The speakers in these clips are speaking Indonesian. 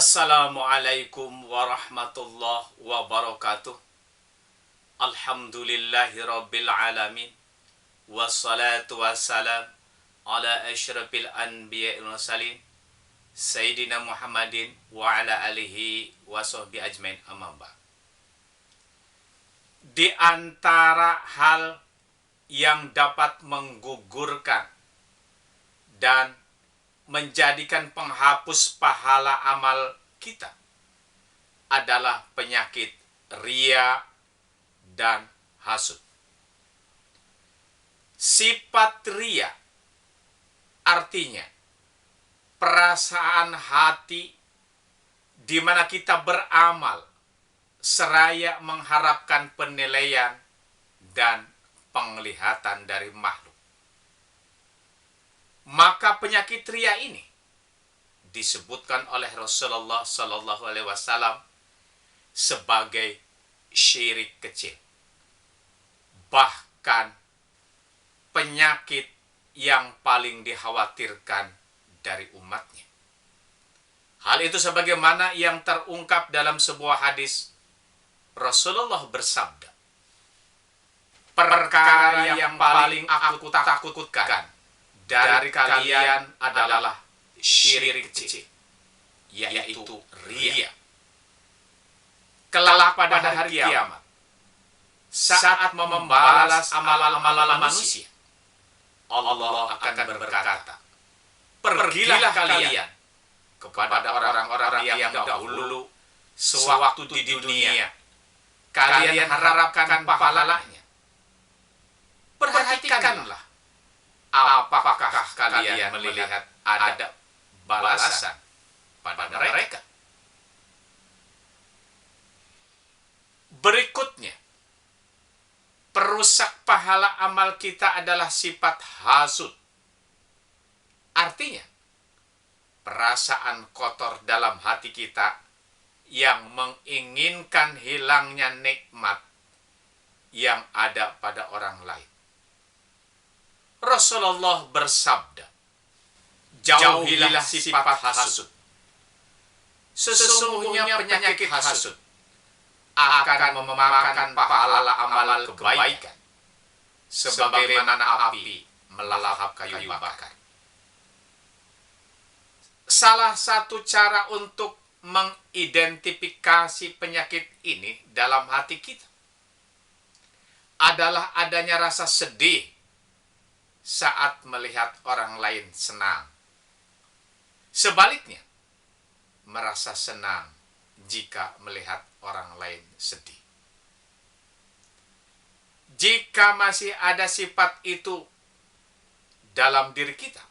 Assalamualaikum warahmatullahi wabarakatuh. Alhamdulillahi rabbil alamin. Wassalatu wassalam ala asyrafil anbiya wal mursalin Sayyidina Muhammadin wa ala alihi wa sahbihi ajmain, amma ba'd. Di antara hal yang dapat menggugurkan dan menjadikan penghapus pahala amal kita adalah penyakit ria dan hasud. Sifat ria artinya perasaan hati di mana kita beramal seraya mengharapkan penilaian dan penglihatan dari makhluk. Maka penyakit ria ini disebutkan oleh Rasulullah Sallallahu Alaihi Wasallam sebagai syirik kecil, bahkan penyakit yang paling dikhawatirkan dari umatnya. Hal itu sebagaimana yang terungkap dalam sebuah hadis. Rasulullah bersabda, perkara yang paling aku takutkan dari kalian adalah syirik kecil, yaitu ria. Kelak pada hari kiamat, saat membalas amal-amal manusia, Allah akan berkata, pergilah kalian kepada orang-orang yang dahulu sewaktu di dunia kalian harapkan pahalanya. Perhatikanlah, apakah kalian melihat ada balasan pada mereka? Berikutnya, perusak pahala amal kita adalah sifat hasud. Artinya, perasaan kotor dalam hati kita yang menginginkan hilangnya nikmat yang ada pada orang lain. Rasulullah bersabda, jauhilah sifat hasud. Sesungguhnya penyakit hasud akan memakan pahala amal kebaikan sebagaimana api melahap kayu bakar. Salah satu cara untuk mengidentifikasi penyakit ini dalam hati kita adalah adanya rasa sedih saat melihat orang lain senang. Sebaliknya, merasa senang jika melihat orang lain sedih. Jika masih ada sifat itu dalam diri kita,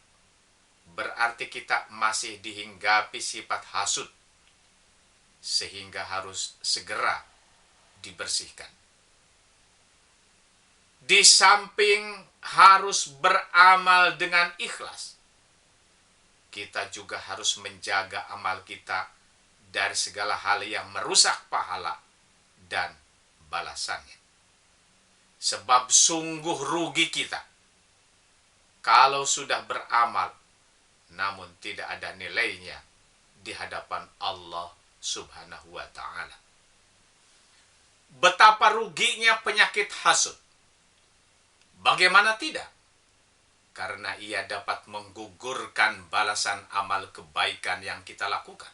berarti kita masih dihinggapi sifat hasud, sehingga harus segera dibersihkan. Di samping harus beramal dengan ikhlas, kita juga harus menjaga amal kita dari segala hal yang merusak pahala dan balasannya. Sebab sungguh rugi kita kalau sudah beramal namun tidak ada nilainya di hadapan Allah Subhanahu wa ta'ala. Betapa ruginya penyakit hasud. Bagaimana tidak? Karena ia dapat menggugurkan balasan amal kebaikan yang kita lakukan.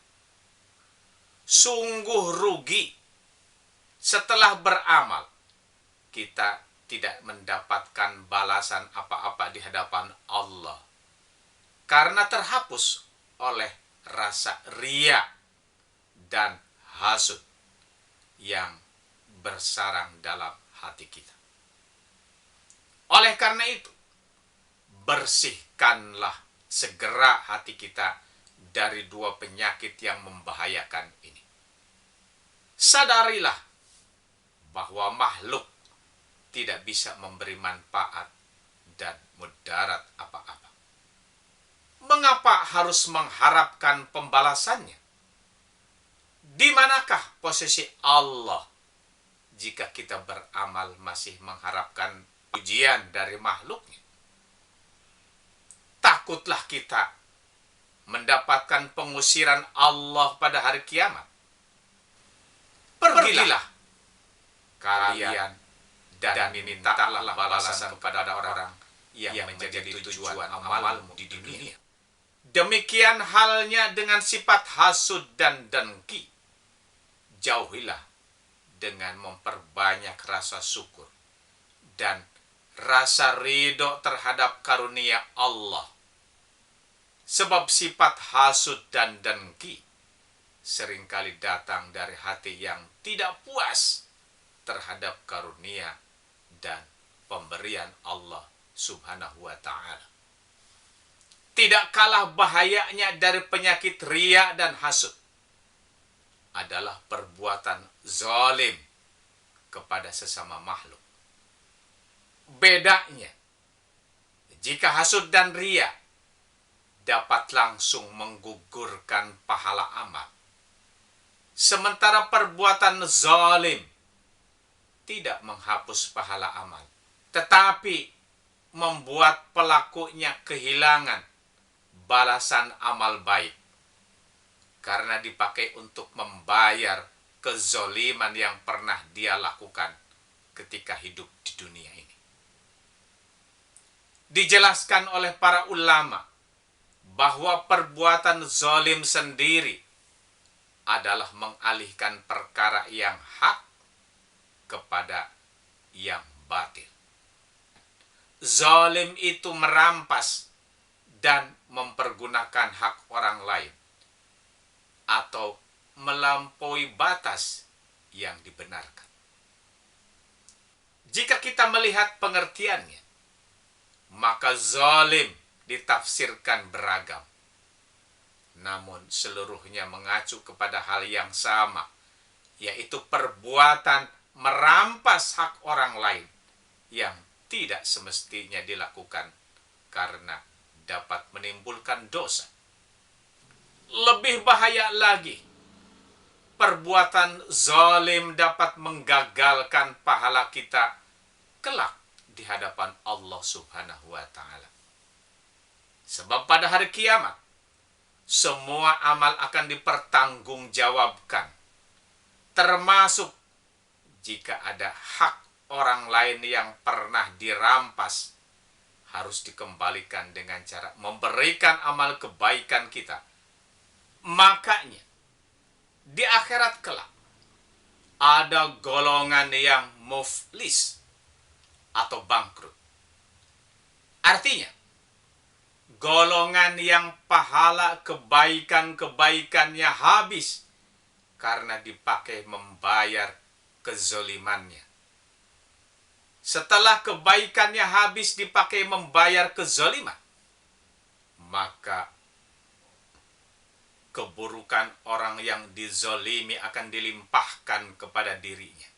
Sungguh rugi setelah beramal kita tidak mendapatkan balasan apa-apa di hadapan Allah, karena terhapus oleh rasa ria dan hasud yang bersarang dalam hati kita. Oleh karena itu, bersihkanlah segera hati kita dari dua penyakit yang membahayakan ini. Sadarilah bahwa makhluk tidak bisa memberi manfaat dan mudarat apa-apa. Mengapa harus mengharapkan pembalasannya? Di manakah posisi Allah jika kita beramal masih mengharapkan pujian dari makhluknya? Takutlah kita mendapatkan pengusiran Allah pada hari kiamat, pergilah kalian dan mintalah balasan kepada orang yang menjadi tujuan amalmu di dunia. Demikian halnya dengan sifat hasud dan dengki. Jauhilah dengan memperbanyak rasa syukur dan rasa ridho terhadap karunia Allah. Sebab sifat hasud dan dengki seringkali datang dari hati yang tidak puas terhadap karunia dan pemberian Allah Subhanahu wa ta'ala. Tidak kalah bahayanya dari penyakit riya dan hasud adalah perbuatan zalim kepada sesama makhluk. Bedanya, jika hasud dan riya dapat langsung menggugurkan pahala amal, sementara perbuatan zalim tidak menghapus pahala amal, tetapi membuat pelakunya kehilangan balasan amal baik karena dipakai untuk membayar kezoliman yang pernah dia lakukan ketika hidup di dunia ini. Dijelaskan oleh para ulama bahwa perbuatan zalim sendiri adalah mengalihkan perkara yang hak kepada yang batil. Zalim itu merampas dan mempergunakan hak orang lain atau melampaui batas yang dibenarkan. Jika kita melihat pengertiannya, maka zalim ditafsirkan beragam. Namun seluruhnya mengacu kepada hal yang sama, yaitu perbuatan merampas hak orang lain yang tidak semestinya dilakukan karena dapat menimbulkan dosa. Lebih bahaya lagi, perbuatan zalim dapat menggagalkan pahala kita kelak di hadapan Allah Subhanahu wa ta'ala. Sebab pada hari kiamat, semua amal akan dipertanggungjawabkan, termasuk jika ada hak orang lain yang pernah dirampas, harus dikembalikan dengan cara memberikan amal kebaikan kita. Makanya, di akhirat kelak, ada golongan yang muflis atau bangkrut. Artinya, golongan yang pahala kebaikan-kebaikannya habis karena dipakai membayar kezolimannya. Setelah kebaikannya habis dipakai membayar kezoliman, maka keburukan orang yang dizolimi akan dilimpahkan kepada dirinya.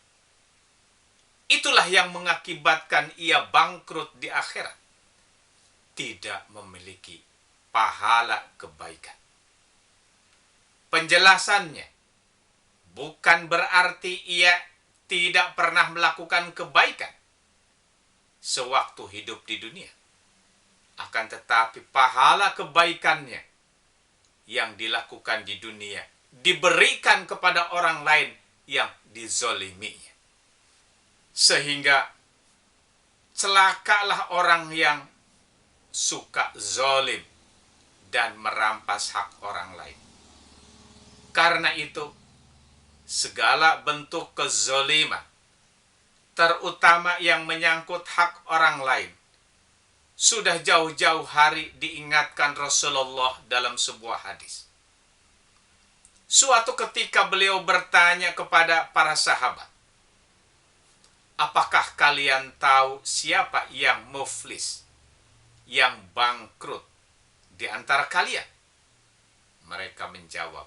Itulah yang mengakibatkan ia bangkrut di akhirat, tidak memiliki pahala kebaikan. Penjelasannya bukan berarti ia tidak pernah melakukan kebaikan sewaktu hidup di dunia. Akan tetapi pahala kebaikannya yang dilakukan di dunia diberikan kepada orang lain yang dizoliminya. Sehingga celakalah orang yang suka zolim dan merampas hak orang lain. Karena itu, segala bentuk kezoliman, terutama yang menyangkut hak orang lain, sudah jauh-jauh hari diingatkan Rasulullah dalam sebuah hadis. Suatu ketika beliau bertanya kepada para sahabat, apakah kalian tahu siapa yang muflis, yang bangkrut di antara kalian? Mereka menjawab,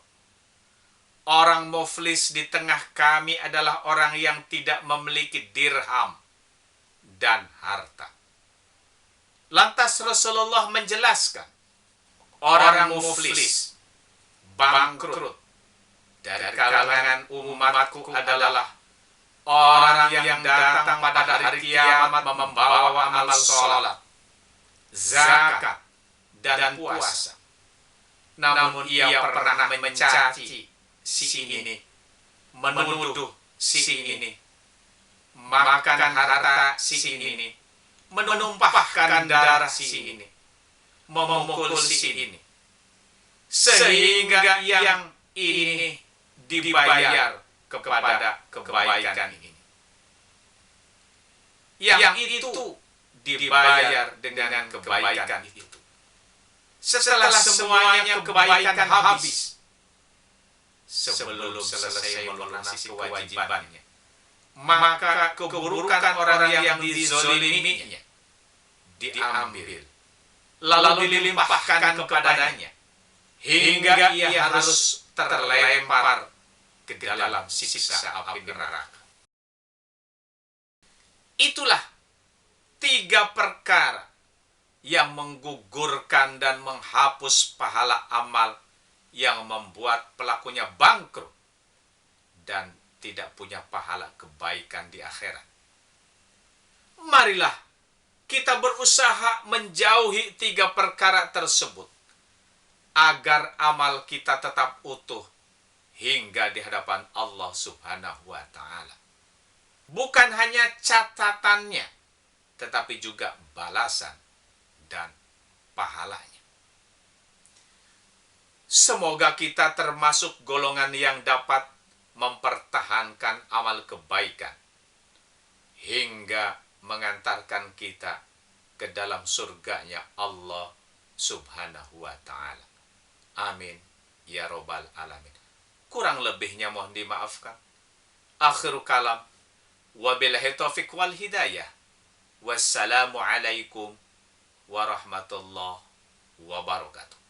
orang muflis di tengah kami adalah orang yang tidak memiliki dirham dan harta. Lantas Rasulullah menjelaskan, orang muflis, bangkrut dari kalangan umatku adalah orang yang datang pada hari kiamat membawa amal sholat, zakat, dan puasa. namun ia pernah mencaci si ini, menuduh si ini, makan harta si ini, menumpahkan darah si ini, memukul si ini, sehingga yang ini dibayar kepada kebaikan ini. Yang itu dibayar dengan kebaikan itu. Setelah semuanya kebaikan habis, sebelum selesai melunasi kewajibannya, maka keburukan orang yang dizoliminya diambil, lalu dilimpahkan kepadanya, hingga ia harus terlempar ke dalam siksa api neraka. Itulah 3 perkara yang menggugurkan dan menghapus pahala amal, yang membuat pelakunya bangkrut dan tidak punya pahala kebaikan di akhirat. Marilah kita berusaha menjauhi 3 perkara tersebut, agar amal kita tetap utuh hingga di hadapan Allah Subhanahu wa Ta'ala. Bukan hanya catatannya, tetapi juga balasan dan pahalanya. Semoga kita termasuk golongan yang dapat mempertahankan amal kebaikan hingga mengantarkan kita ke dalam surganya Allah Subhanahu wa Ta'ala. Amin ya robbal alamin. Kurang lebihnya mohon dimaafkan. Akhiru kalam, wabillahi taufiq wal hidayah. Wassalamualaikum warahmatullahi wabarakatuh.